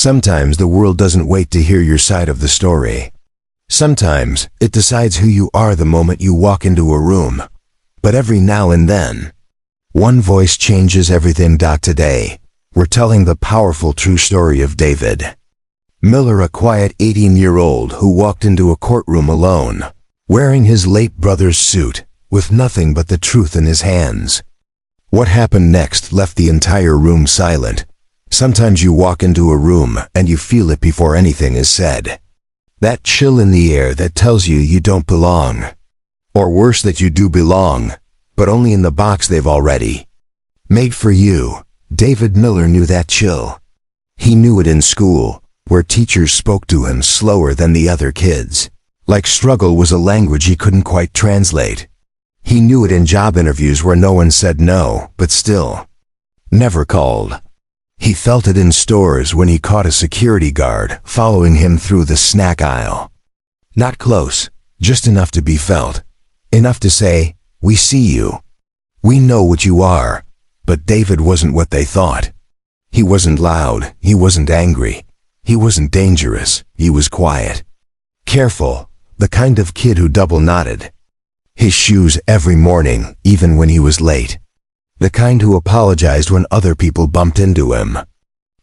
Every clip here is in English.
Sometimes the world doesn't wait to hear your side of the story. Sometimes it decides who you are the moment you walk into a room. But every now and then, one voice changes everything. Today, we're telling the powerful true story of David Miller, a quiet 18-year-old who walked into a courtroom alone, wearing his late brother's suit, with nothing but the truth in his hands. What happened next left the entire room silent. Sometimes you walk into a room and you feel it before anything is said. That chill in the air that tells you you don't belong. Or worse, that you do belong, but only in the box they've already made for you. David Miller knew that chill. He knew it in school, where teachers spoke to him slower than the other kids, like struggle was a language he couldn't quite translate. He knew it in job interviews where no one said no, but still never called. He felt it in stores when he caught a security guard following him through the snack aisle. Not close, just enough to be felt. Enough to say, "We see you. We know what you are." But David wasn't what they thought. He wasn't loud, he wasn't angry, he wasn't dangerous, he was quiet. Careful, the kind of kid who double-knotted his shoes every morning, even when he was late. The kind who apologized when other people bumped into him.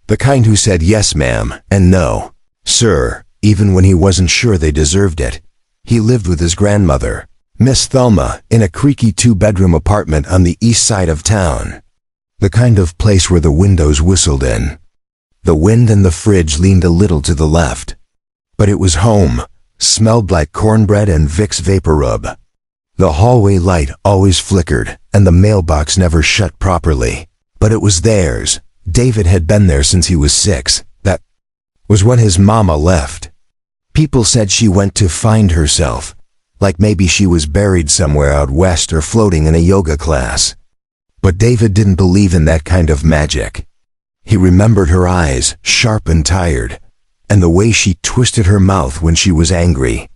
The kind who said yes ma'am and no, sir, even when he wasn't sure they deserved it. He lived with his grandmother, Miss Thelma, in a creaky 2-bedroom apartment on the east side of town. The kind of place where the windows whistled in. The wind and the fridge leaned a little to the left. But it was home, smelled like cornbread and Vicks VapoRub. The hallway light always flickered, and the mailbox never shut properly. But it was theirs. David had been there since he was 6. That was when his mama left. People said she went to find herself, like maybe she was buried somewhere out west or floating in a yoga class. But David didn't believe in that kind of magic. He remembered her eyes, sharp and tired, and the way she twisted her mouth when she was angry.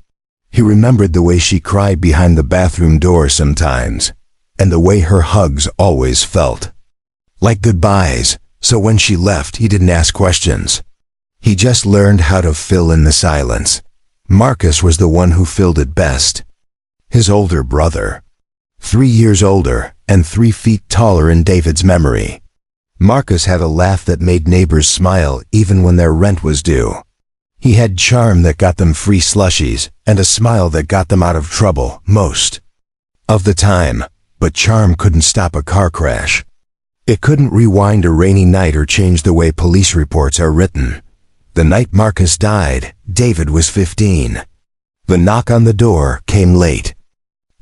He remembered the way she cried behind the bathroom door sometimes, and the way her hugs always felt like goodbyes, so when she left he didn't ask questions. He just learned how to fill in the silence. Marcus was the one who filled it best. His older brother. 3 years older, and 3 feet taller in David's memory. Marcus had a laugh that made neighbors smile even when their rent was due. He had charm that got them free slushies, and a smile that got them out of trouble, most of the time. But charm couldn't stop a car crash. It couldn't rewind a rainy night or change the way police reports are written. The night Marcus died, David was 15. The knock on the door came late.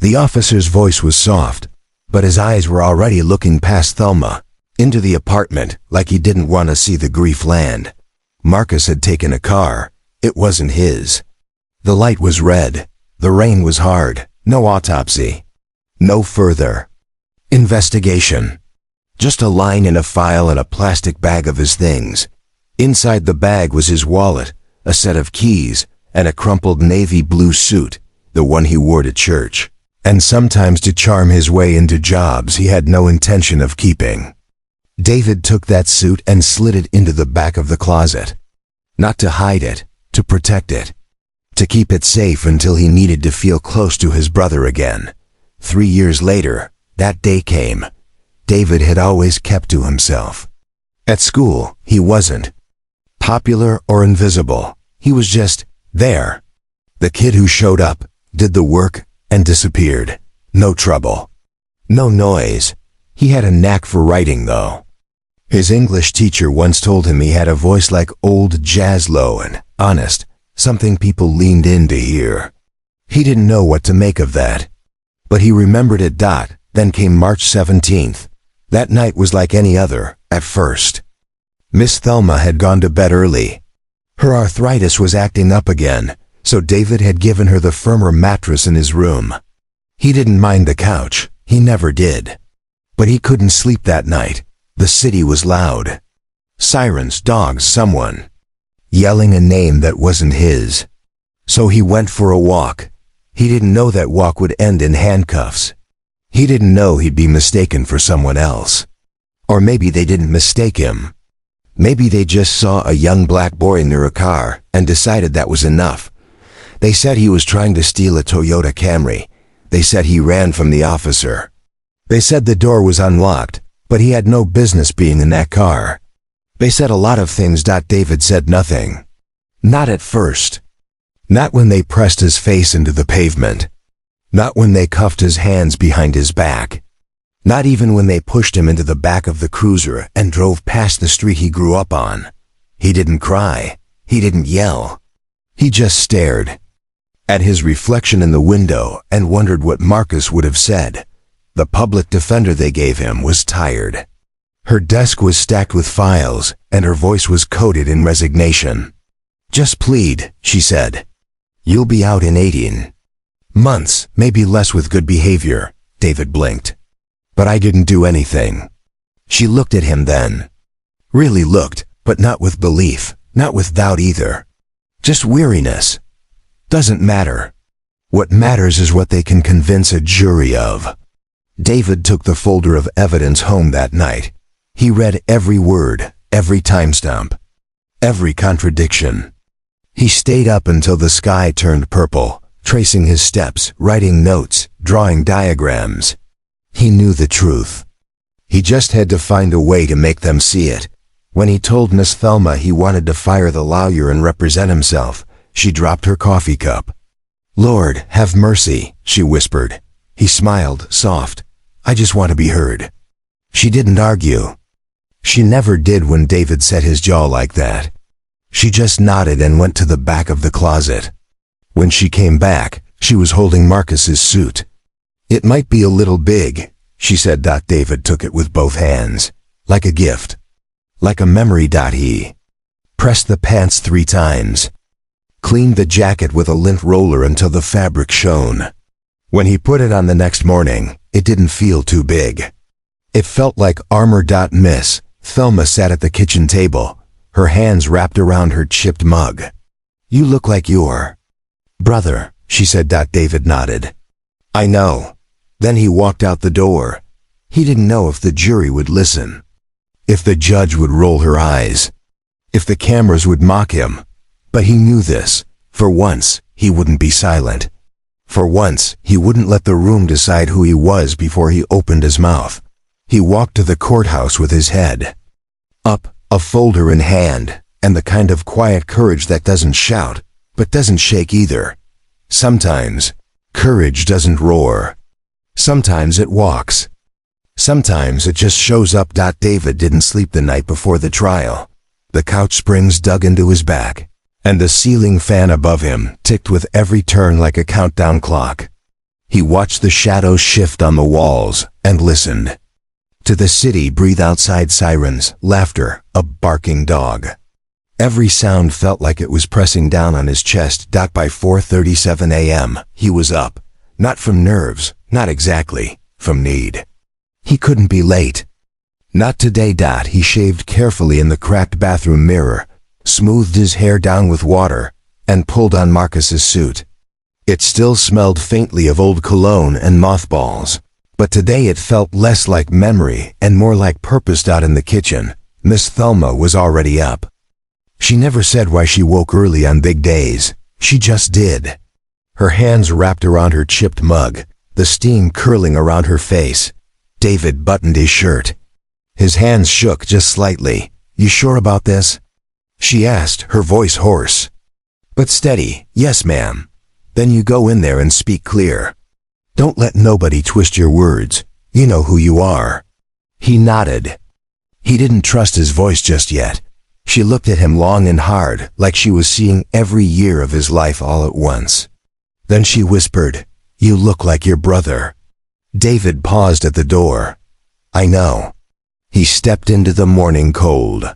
The officer's voice was soft, but his eyes were already looking past Thelma, into the apartment, like he didn't want to see the grief land. Marcus had taken a car. It wasn't his. The light was red. The rain was hard. No autopsy. No further investigation. Just a line in a file and a plastic bag of his things. Inside the bag was his wallet, a set of keys, and a crumpled navy blue suit, the one he wore to church, and sometimes to charm his way into jobs he had no intention of keeping. David took that suit and slid it into the back of the closet. Not to hide it, to protect it. To keep it safe until he needed to feel close to his brother again. 3 years later, that day came. David had always kept to himself. At school, he wasn't popular or invisible. He was just there. The kid who showed up, did the work, and disappeared. No trouble. No noise. He had a knack for writing, though. His English teacher once told him he had a voice like old Jaslow and honest, something people leaned in to hear. He didn't know what to make of that. But he remembered it. Then came March 17th. That night was like any other, at first. Miss Thelma had gone to bed early. Her arthritis was acting up again, so David had given her the firmer mattress in his room. He didn't mind the couch, he never did. But he couldn't sleep that night. The city was loud. Sirens, dogs, someone yelling a name that wasn't his. So he went for a walk. He didn't know that walk would end in handcuffs. He didn't know he'd be mistaken for someone else. Or maybe they didn't mistake him. Maybe they just saw a young black boy near a car and decided that was enough. They said he was trying to steal a Toyota Camry. They said he ran from the officer. They said the door was unlocked, but he had no business being in that car. They said a lot of things. David said nothing. Not at first. Not when they pressed his face into the pavement. Not when they cuffed his hands behind his back. Not even when they pushed him into the back of the cruiser and drove past the street he grew up on. He didn't cry. He didn't yell. He just stared at his reflection in the window and wondered what Marcus would have said. The public defender they gave him was tired. Her desk was stacked with files, and her voice was coated in resignation. "Just plead," she said. "You'll be out in 18 months, maybe less with good behavior." David blinked. "But I didn't do anything." She looked at him then. Really looked, but not with belief, not with doubt either. Just weariness. Doesn't matter. What matters is what they can convince a jury of. David took the folder of evidence home that night. He read every word, every timestamp, every contradiction. He stayed up until the sky turned purple, tracing his steps, writing notes, drawing diagrams. He knew the truth. He just had to find a way to make them see it. When he told Miss Thelma he wanted to fire the lawyer and represent himself, she dropped her coffee cup. "Lord, have mercy," she whispered. He smiled, soft. "I just want to be heard." She didn't argue. She never did when David set his jaw like that. She just nodded and went to the back of the closet. When she came back, she was holding Marcus's suit. "It might be a little big," she said. David took it with both hands. "Like a gift. Like a memory." He pressed the pants 3 times. Cleaned the jacket with a lint roller until the fabric shone. When he put it on the next morning, it didn't feel too big. It felt like armor. Miss Thelma sat at the kitchen table, her hands wrapped around her chipped mug. "You look like your brother," she said. David nodded. "I know." Then he walked out the door. He didn't know if the jury would listen, if the judge would roll her eyes, if the cameras would mock him. But he knew this. For once, he wouldn't be silent. For once, he wouldn't let the room decide who he was before he opened his mouth. He walked to the courthouse with his head up, a folder in hand, and the kind of quiet courage that doesn't shout, but doesn't shake either. Sometimes, courage doesn't roar. Sometimes it walks. Sometimes it just shows up. David didn't sleep the night before the trial. The couch springs dug into his back, and the ceiling fan above him ticked with every turn like a countdown clock. He watched the shadows shift on the walls and listened to the city breathe outside sirens, laughter, a barking dog. Every sound felt like it was pressing down on his chest. By 4:37 a.m., he was up. Not from nerves, not exactly, from need. He couldn't be late. Not today. He shaved carefully in the cracked bathroom mirror, smoothed his hair down with water, and pulled on Marcus's suit. It still smelled faintly of old cologne and mothballs, but today it felt less like memory and more like purpose. In the kitchen, Miss Thelma was already up. She never said why she woke early on big days. She just did. Her hands wrapped around her chipped mug, the steam curling around her face. David buttoned his shirt. His hands shook just slightly. "You sure about this?" she asked, her voice hoarse, but steady. "Yes, ma'am." "Then you go in there and speak clear. Don't let nobody twist your words. You know who you are." He nodded. He didn't trust his voice just yet. She looked at him long and hard, like she was seeing every year of his life all at once. Then she whispered, "You look like your brother." David paused at the door. "I know." He stepped into the morning cold.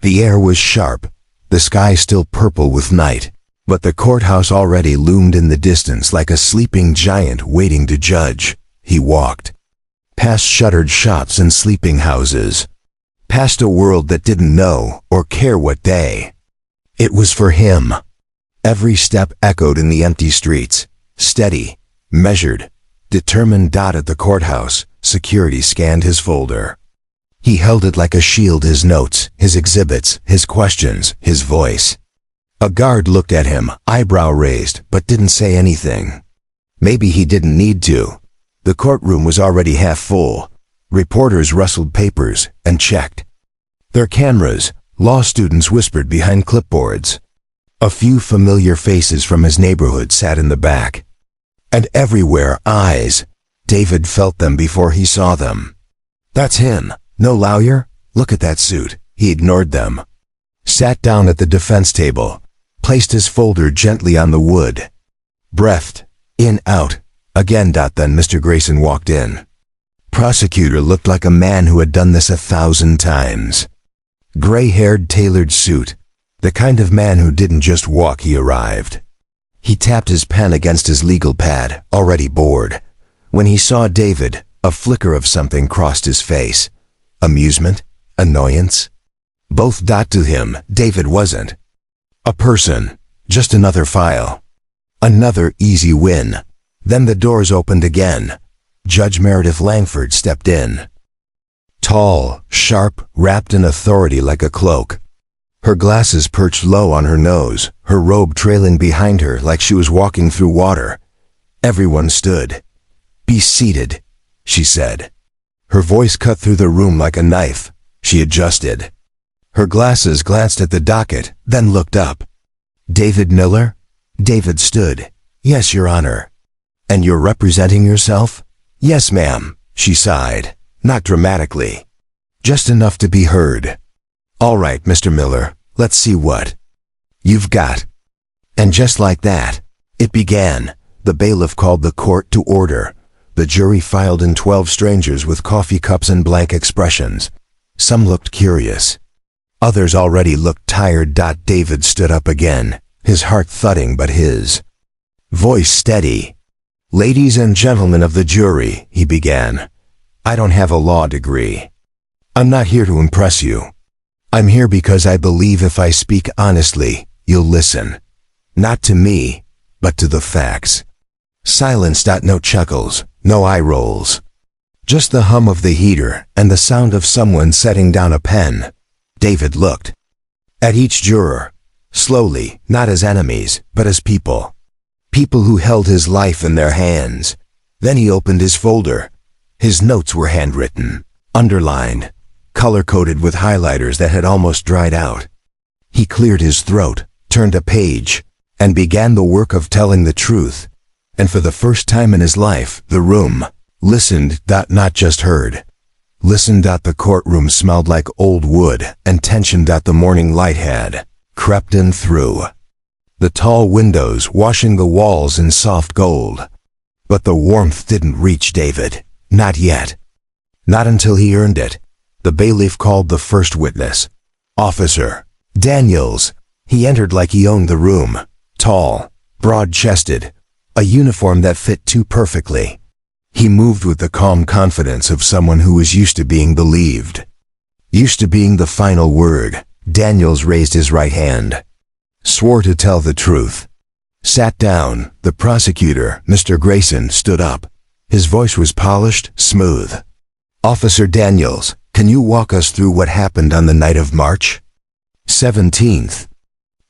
The air was sharp, the sky still purple with night, but the courthouse already loomed in the distance like a sleeping giant waiting to judge. He walked past shuttered shops and sleeping houses, past a world that didn't know or care what day it was for him. Every step echoed in the empty streets, steady, measured, determined. At the courthouse, security scanned his folder. He held it like a shield, his notes, his exhibits, his questions, his voice. A guard looked at him, eyebrow raised, but didn't say anything. Maybe he didn't need to. The courtroom was already half full. Reporters rustled papers and checked their cameras. Law students whispered behind clipboards. A few familiar faces from his neighborhood sat in the back. And everywhere, eyes. David felt them before he saw them. That's him. No lawyer? Look at that suit. He ignored them. Sat down at the defense table. Placed his folder gently on the wood. Breathed. In, out. Again. Then Mr. Grayson walked in. Prosecutor looked like a man who had done this 1,000 times. Gray-haired, tailored suit. The kind of man who didn't just walk, he arrived. He tapped his pen against his legal pad, already bored. When he saw David, a flicker of something crossed his face. Amusement? Annoyance? Both. To him, David wasn't a person, just another file. Another easy win. Then the doors opened again. Judge Meredith Langford stepped in. Tall, sharp, wrapped in authority like a cloak. Her glasses perched low on her nose, her robe trailing behind her like she was walking through water. Everyone stood. Be seated, she said. Her voice cut through the room like a knife. She adjusted. Her glasses glanced at the docket, then looked up. David Miller? David stood. Yes, Your Honor. And you're representing yourself? Yes, ma'am, she sighed. Not dramatically. Just enough to be heard. All right, Mr. Miller, let's see what you've got. And just like that, it began. The bailiff called the court to order. The jury filed in, 12 strangers with coffee cups and blank expressions. Some looked curious. Others already looked tired. David stood up again, his heart thudding but his voice steady. Ladies and gentlemen of the jury, he began. I don't have a law degree. I'm not here to impress you. I'm here because I believe if I speak honestly, you'll listen. Not to me, but to the facts. Silence. No chuckles, no eye rolls. Just the hum of the heater and the sound of someone setting down a pen. David looked at each juror, slowly, not as enemies, but as people. People who held his life in their hands. Then he opened his folder. His notes were handwritten, underlined, color-coded with highlighters that had almost dried out. He cleared his throat, turned a page, and began the work of telling the truth. And for the first time in his life, the room listened. Not just heard. Listened. The courtroom smelled like old wood and tension. The morning light had crept in through the tall windows, washing the walls in soft gold. But the warmth didn't reach David. Not yet. Not until he earned it. The bailiff called the first witness. Officer Daniels. He entered like he owned the room. Tall, broad-chested, a uniform that fit too perfectly. He moved with the calm confidence of someone who was used to being believed. Used to being the final word. Daniels raised his right hand. Swore to tell the truth. Sat down. The prosecutor, Mr. Grayson, stood up. His voice was polished, smooth. Officer Daniels, can you walk us through what happened on the night of March 17th?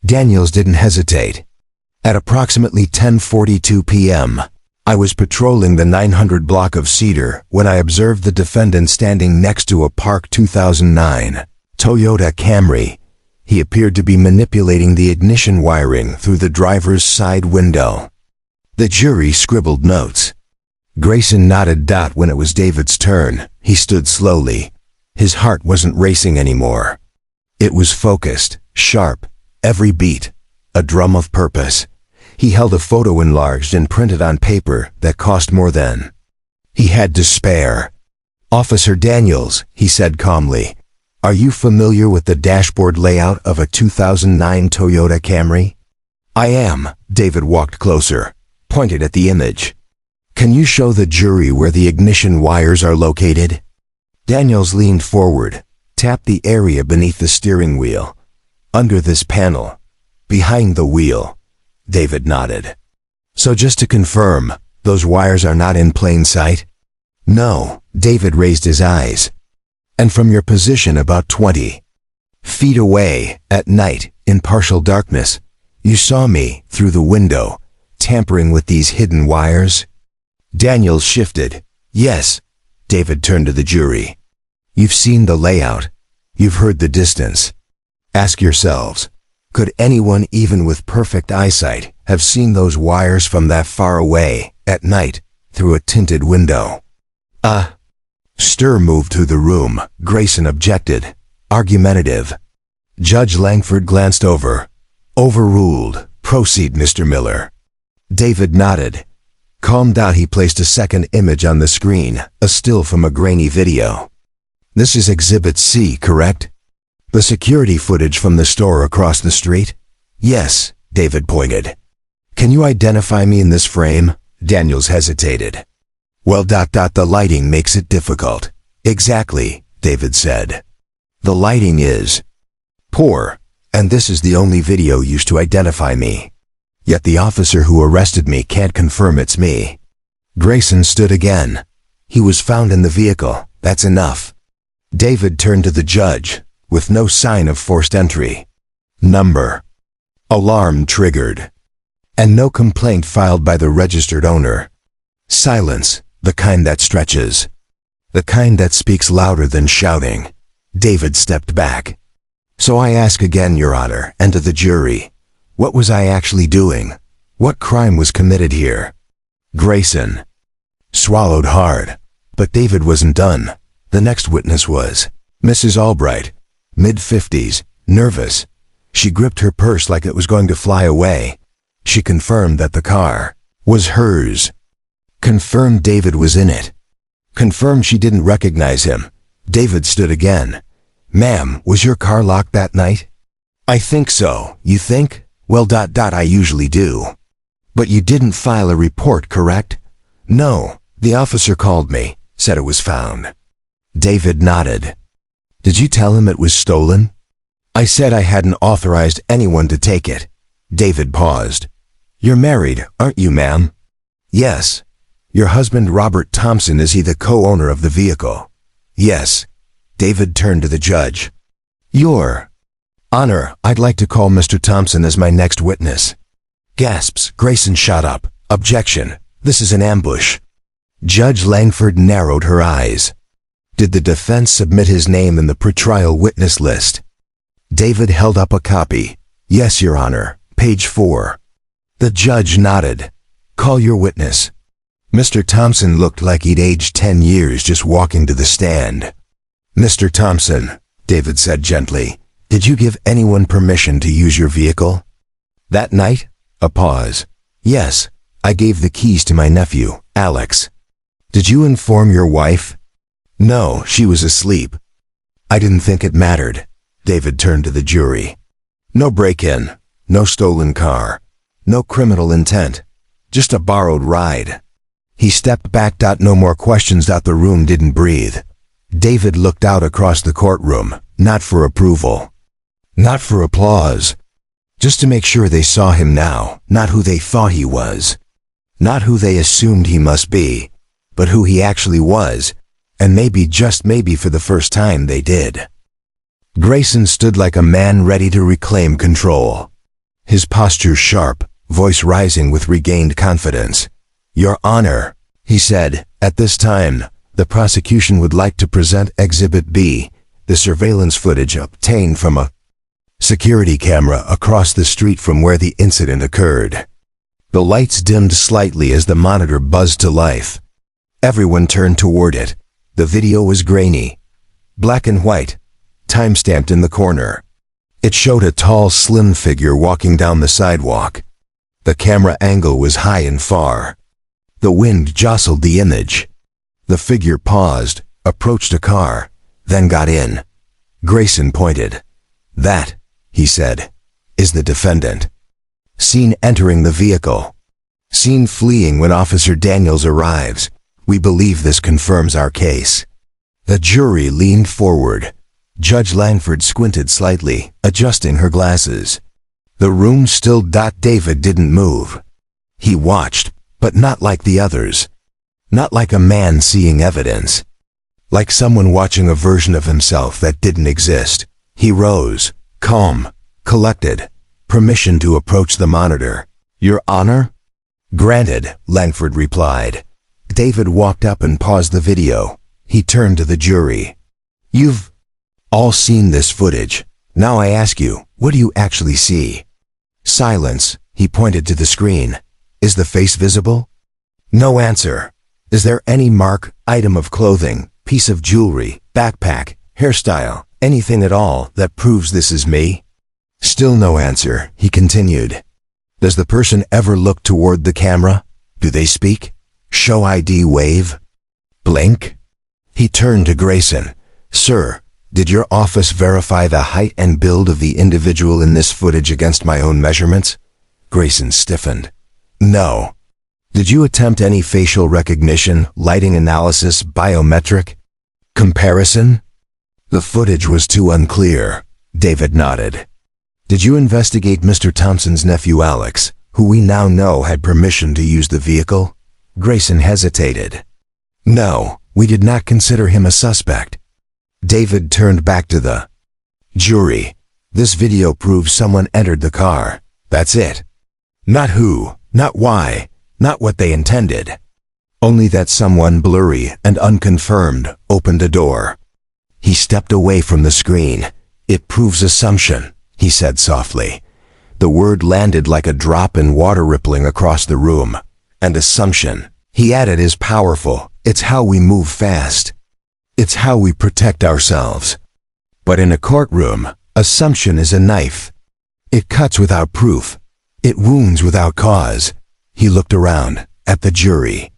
Daniels didn't hesitate. At approximately 10:42 p.m., I was patrolling the 900 block of Cedar when I observed the defendant standing next to a Park 2009 Toyota Camry. He appeared to be manipulating the ignition wiring through the driver's side window. The jury scribbled notes. Grayson nodded. When it was David's turn, he stood slowly. His heart wasn't racing anymore. It was focused, sharp, every beat, a drum of purpose. He held a photo enlarged and printed on paper that cost more than he had to spare. Officer Daniels, he said calmly, are you familiar with the dashboard layout of a 2009 Toyota Camry? I am. David walked closer, pointed at the image. Can you show the jury where the ignition wires are located? Daniels leaned forward, tapped the area beneath the steering wheel. Under this panel. Behind the wheel. David nodded. So just to confirm, those wires are not in plain sight? No. David raised his eyes. And from your position about 20 feet away, at night, in partial darkness, you saw me, through the window, tampering with these hidden wires? Daniels shifted. Yes. David turned to the jury. You've seen the layout. You've heard the distance. Ask yourselves, could anyone even with perfect eyesight have seen those wires from that far away, at night, through a tinted window? Stir moved through the room. Grayson objected. Argumentative. Judge Langford glanced over. Overruled. Proceed, Mr. Miller. David nodded. Calmed out, he placed a second image on the screen, a still from a grainy video. This is Exhibit C, correct? The security footage from the store across the street? Yes, David pointed. Can you identify me in this frame? Daniels hesitated. Well, the lighting makes it difficult. Exactly, David said. The lighting is poor, and this is the only video used to identify me. Yet the officer who arrested me can't confirm it's me. Grayson stood again. He was found in the vehicle, that's enough. David turned to the judge, with no sign of forced entry. Number. Alarm triggered. And no complaint filed by the registered owner. Silence, the kind that stretches. The kind that speaks louder than shouting. David stepped back. So I ask again, Your Honor, and to the jury, what was I actually doing? What crime was committed here? Grayson swallowed hard. But David wasn't done. The next witness was Mrs. Albright, mid-50s, nervous. She gripped her purse like it was going to fly away. She confirmed that the car was hers. Confirmed David was in it. Confirmed she didn't recognize him. David stood again. Ma'am, was your car locked that night? I think so. You think? Well, I usually do. But you didn't file a report, correct? No. The officer called me, said it was found. David nodded. Did you tell him it was stolen? I said I hadn't authorized anyone to take it. David paused. You're married, aren't you, ma'am? Yes. Your husband, Robert Thompson, is he the co-owner of the vehicle? Yes. David turned to the judge. Your Honor, I'd like to call Mr. Thompson as my next witness. Gasps. Grayson shot up. Objection. This is an ambush. Judge Langford narrowed her eyes. Did the defense submit his name in the pretrial witness list? David held up a copy. Yes, Your Honor. Page 4. The judge nodded. Call your witness. Mr. Thompson looked like he'd aged 10 years just walking to the stand. Mr. Thompson, David said gently, did you give anyone permission to use your vehicle? That night? A pause. Yes, I gave the keys to my nephew, Alex. Did you inform your wife? No, she was asleep. I didn't think it mattered. David turned to the jury. No break-in, no stolen car, no criminal intent, just a borrowed ride. He stepped back. No more questions. The room didn't breathe. David looked out across the courtroom, not for approval, not for applause, just to make sure they saw him now, not who they thought he was, not who they assumed he must be, but who he actually was, and maybe, just maybe for the first time they did. Grayson stood like a man ready to reclaim control. His posture sharp, voice rising with regained confidence. Your Honor, he said, at this time, the prosecution would like to present Exhibit B, the surveillance footage obtained from a security camera across the street from where the incident occurred. The lights dimmed slightly as the monitor buzzed to life. Everyone turned toward it. The video was grainy, black and white, time-stamped in the corner. It showed a tall, slim figure walking down the sidewalk. The camera angle was high and far. The wind jostled the image. The figure paused, approached a car, then got in. Grayson pointed. That, he said, is the defendant. Seen entering the vehicle. Seen fleeing when Officer Daniels arrives. We believe this confirms our case. The jury leaned forward. Judge Langford squinted slightly, adjusting her glasses. The room still. David didn't move. He watched, but not like the others. Not like a man seeing evidence. like someone watching a version of himself that didn't exist. He rose, calm, collected, permission to approach the monitor. Your Honor? Granted, Langford replied. David walked up and paused the video. He turned to the jury. You've all seen this footage. Now I ask you, what do you actually see? Silence. He pointed to the screen. Is the face visible? No answer. Is there any mark, item of clothing, piece of jewelry, backpack, hairstyle, anything at all that proves this is me? Still no answer, he continued. Does the person ever look toward the camera? Do they speak? Show ID wave? Blink? He turned to Grayson. Sir, did your office verify the height and build of the individual in this footage against my own measurements? Grayson stiffened. No. Did you attempt any facial recognition, lighting analysis, biometric comparison? The footage was too unclear. David nodded. Did you investigate Mr. Thompson's nephew Alex, who we now know had permission to use the vehicle? Grayson hesitated. No, we did not consider him a suspect. David turned back to the jury. This video proves someone entered the car. That's it. Not who, not why, not what they intended. Only that someone blurry and unconfirmed opened a door. He stepped away from the screen. It proves assumption, he said softly. The word landed like a drop in water rippling across the room. And assumption, he added, is powerful. It's how we move fast. It's how we protect ourselves. But in a courtroom, assumption is a knife. It cuts without proof. It wounds without cause. He looked around, at the jury,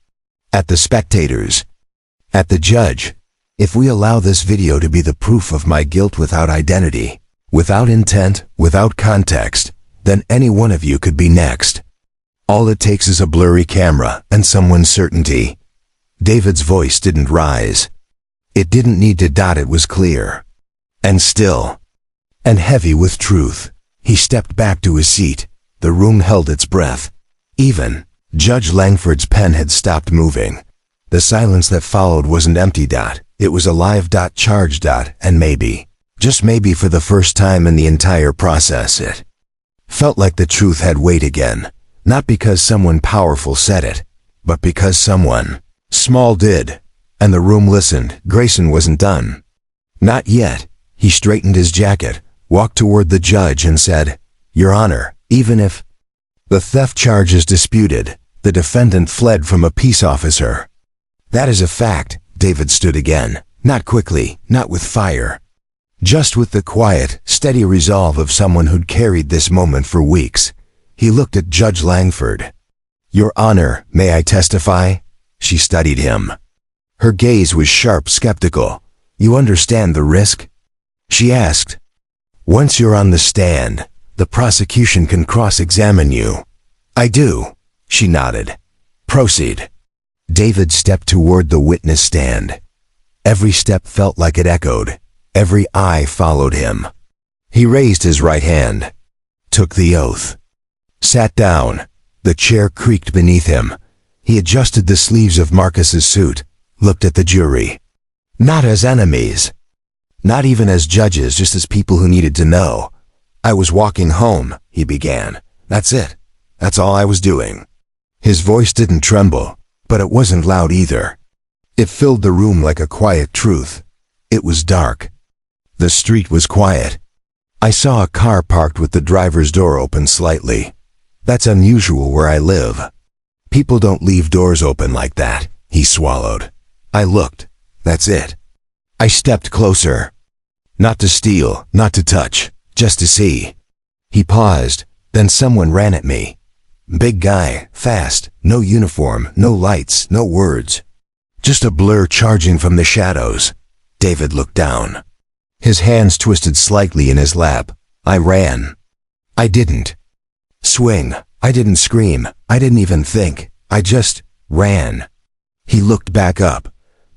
at the spectators, at the judge. If we allow this video to be the proof of my guilt without identity, without intent, without context, then any one of you could be next. All it takes is a blurry camera and someone's certainty. David's voice didn't rise. It didn't need to dot, it was clear. And still. And heavy with truth. He stepped back to his seat. The room held its breath. Even Judge Langford's pen had stopped moving. The silence that followed wasn't empty dot. It was a live dot, charged dot, and maybe, just maybe for the first time in the entire process, it felt like the truth had weight again. Not because someone powerful said it, but because someone small did. And the room listened. Grayson wasn't done. Not yet. He straightened his jacket, walked toward the judge and said, Your Honor, even if the theft charge is disputed, the defendant fled from a peace officer. That is a fact. David stood again. Not quickly, not with fire. Just with the quiet, steady resolve of someone who'd carried this moment for weeks. He looked at Judge Langford. Your Honor, may I testify? She studied him. Her gaze was sharp, skeptical. You understand the risk? She asked. Once you're on the stand, the prosecution can cross-examine you. I do. She nodded. Proceed. David stepped toward the witness stand. Every step felt like it echoed. Every eye followed him. He raised his right hand, took the oath, sat down. The chair creaked beneath him. He adjusted the sleeves of Marcus's suit, looked at the jury. Not as enemies. Not even as judges, just as people who needed to know. I was walking home, he began. That's it. That's all I was doing. His voice didn't tremble, but it wasn't loud either. It filled the room like a quiet truth. It was dark. The street was quiet. I saw a car parked with the driver's door open slightly. That's unusual where I live. People don't leave doors open like that, he swallowed. I looked. That's it. I stepped closer. Not to steal, not to touch, just to see. He paused, then someone ran at me. Big guy, fast, no uniform, no lights, no words. Just a blur charging from the shadows. David looked down. His hands twisted slightly in his lap. I ran. I didn't swing. I didn't scream. I didn't even think. I just ran. He looked back up.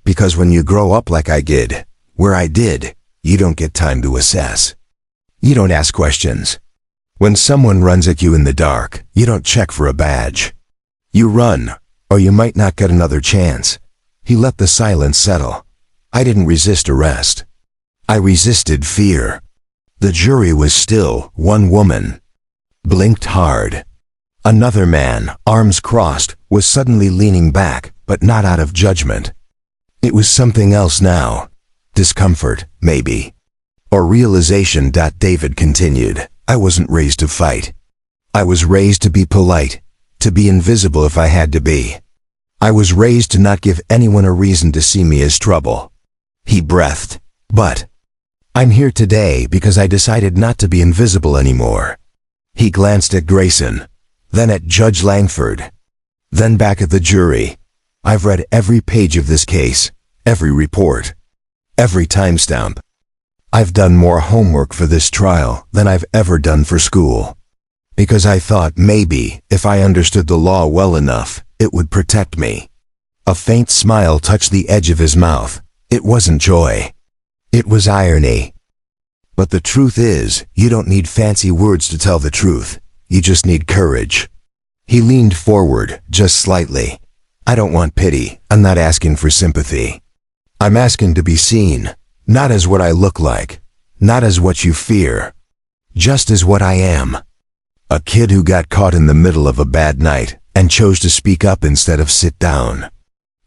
Because when you grow up like I did, where I did, you don't get time to assess. You don't ask questions. When someone runs at you in the dark, you don't check for a badge. You run, or you might not get another chance. He let the silence settle. I didn't resist arrest. I resisted fear. The jury was still. One woman blinked hard. Another man, arms crossed, was suddenly leaning back, but not out of judgment. It was something else now. Discomfort, maybe. Or realization. David continued. I wasn't raised to fight. I was raised to be polite, to be invisible if I had to be. I was raised to not give anyone a reason to see me as trouble. He breathed. But I'm here today because I decided not to be invisible anymore. He glanced at Grayson, then at Judge Langford, then back at the jury. I've read every page of this case, every report, every timestamp. I've done more homework for this trial than I've ever done for school. Because I thought maybe, if I understood the law well enough, it would protect me. A faint smile touched the edge of his mouth. It wasn't joy. It was irony. But the truth is, you don't need fancy words to tell the truth. You just need courage. He leaned forward, just slightly. I don't want pity. I'm not asking for sympathy. I'm asking to be seen, not as what I look like, not as what you fear, just as what I am. A kid who got caught in the middle of a bad night and chose to speak up instead of sit down.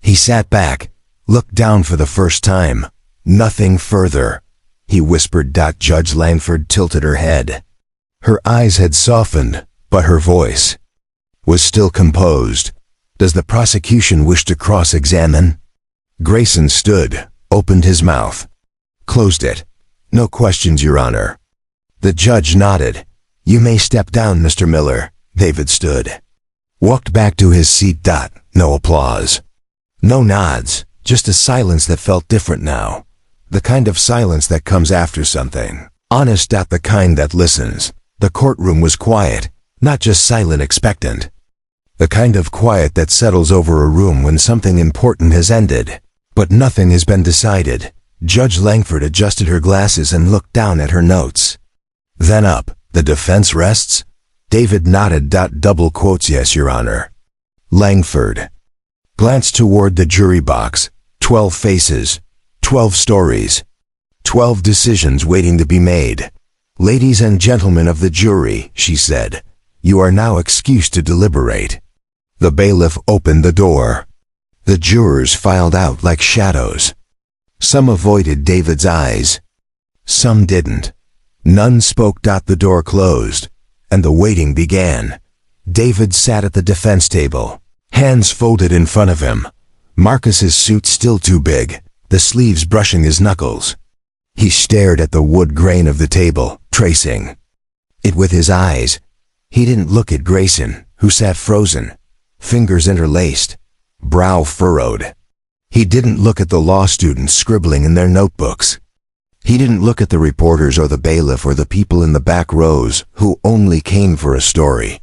He sat back, looked down for the first time. Nothing further, he whispered. Judge Langford tilted her head. Her eyes had softened, but her voice was still composed. Does the prosecution wish to cross-examine? Grayson stood, opened his mouth, closed it. No questions, Your Honor. The judge nodded. You may step down, Mr. Miller. David stood, walked back to his seat. No applause. No nods, just a silence that felt different now. The kind of silence that comes after something. Honest. The kind that listens. The courtroom was quiet, not just silent, expectant. The kind of quiet that settles over a room when something important has ended, but nothing has been decided. Judge Langford adjusted her glasses and looked down at her notes. Then up. The defense rests? David nodded. Double quotes. Yes, Your Honor. Langford glanced toward the jury box. 12 faces, 12 stories, 12 decisions waiting to be made. Ladies and gentlemen of the jury, she said, you are now excused to deliberate. The bailiff opened the door. The jurors filed out like shadows. Some avoided David's eyes. Some didn't. None spoke. The door closed, and the waiting began. David sat at the defense table, hands folded in front of him. Marcus's suit still too big, the sleeves brushing his knuckles. He stared at the wood grain of the table, tracing it with his eyes. He didn't look at Grayson, who sat frozen, fingers interlaced, brow furrowed. He didn't look at the law students scribbling in their notebooks. He didn't look at the reporters or the bailiff or the people in the back rows who only came for a story.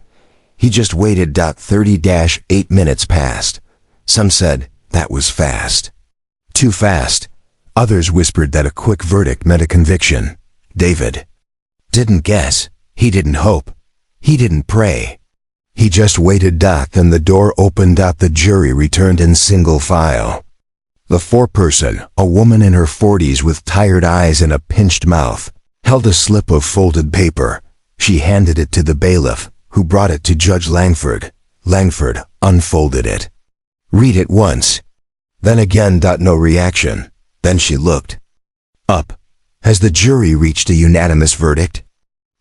He just waited. 30-8 minutes passed. Some said that was fast. Too fast. Others whispered that a quick verdict meant a conviction. David didn't guess. He didn't hope. He didn't pray. He just waited. Then the door opened. The jury returned in single file. The foreperson, a woman in her 40s with tired eyes and a pinched mouth, held a slip of folded paper. She handed it to the bailiff, who brought it to Judge Langford. Langford unfolded it. Read it once. Then again. No reaction. Then she looked up. Has the jury reached a unanimous verdict?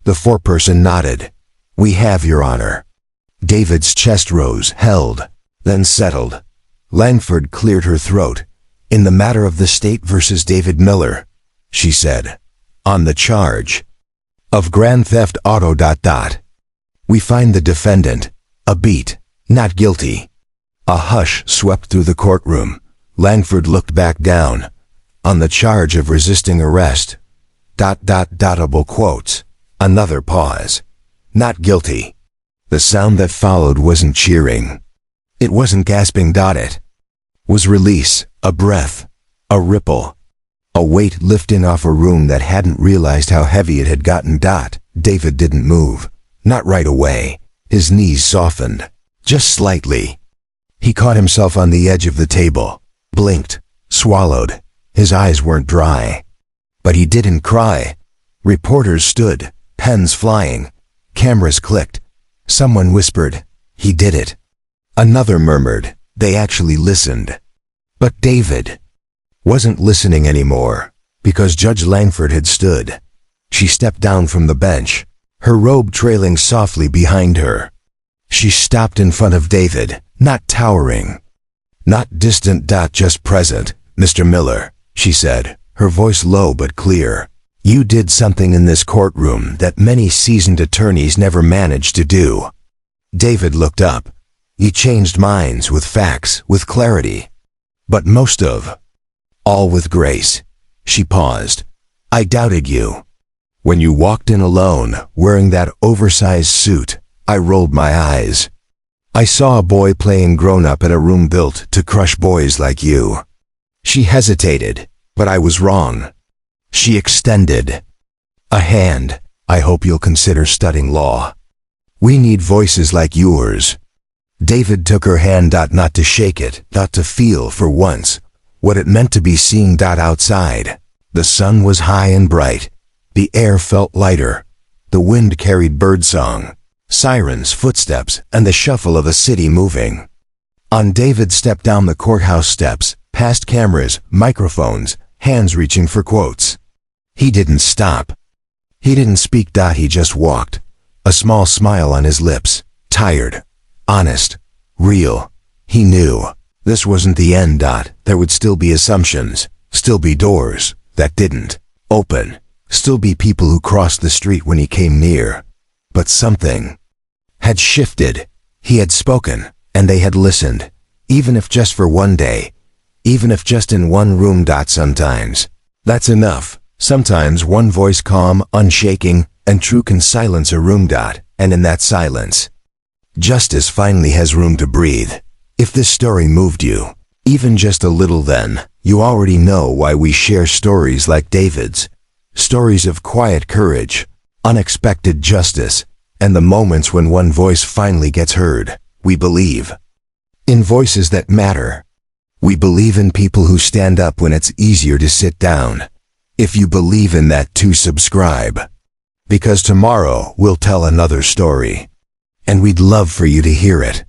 The foreperson nodded. We have, Your Honor. David's chest rose, held, then settled. Langford cleared her throat. In the matter of the state versus David Miller, she said, on the charge of grand theft auto. We find the defendant, a beat, not guilty. A hush swept through the courtroom. Langford looked back down. On the charge of resisting arrest. Double quotes. Another pause. Not guilty. The sound that followed wasn't cheering. It wasn't gasping. It was release, a breath, a ripple, a weight lifting off a room that hadn't realized how heavy it had gotten. David didn't move. Not right away. His knees softened. Just slightly. He caught himself on the edge of the table, blinked, swallowed. His eyes weren't dry. But he didn't cry. Reporters stood, pens flying. Cameras clicked. Someone whispered, "He did it." Another murmured, "They actually listened." But David wasn't listening anymore, because Judge Langford had stood. She stepped down from the bench, her robe trailing softly behind her. She stopped in front of David, not towering, not distant, just present. "Mr. Miller," she said, her voice low but clear. "You did something in this courtroom that many seasoned attorneys never managed to do." David looked up. "You changed minds with facts, with clarity. But most of all with grace." She paused. "I doubted you. When you walked in alone, wearing that oversized suit, I rolled my eyes. I saw a boy playing grown-up at a room built to crush boys like you." She hesitated, but I was wrong. She extended a hand. "I hope you'll consider studying law. We need voices like yours." David took her hand, not to shake it, not to feel, for once, what it meant to be seeing outside. The sun was high and bright. The air felt lighter. The wind carried birdsong, sirens, footsteps, and the shuffle of a city moving. On David stepped down the courthouse steps, past cameras, microphones, hands reaching for quotes. He didn't stop. He didn't speak. He just walked, a small smile on his lips, tired, honest, real. He knew this wasn't the end. There would still be assumptions, still be doors that didn't open, still be people who crossed the street when he came near. But something had shifted. He had spoken, and they had listened, even if just for one day, even if just in one room. Sometimes that's enough. Sometimes one voice, calm, unshaking, and true, can silence a room. And in that silence, justice finally has room to breathe. If this story moved you, even just a little, then you already know why we share stories like David's. Stories of quiet courage, unexpected justice, and the moments when one voice finally gets heard. We believe in voices that matter. We believe in people who stand up when it's easier to sit down. If you believe in that too, subscribe. Because tomorrow we'll tell another story. And we'd love for you to hear it.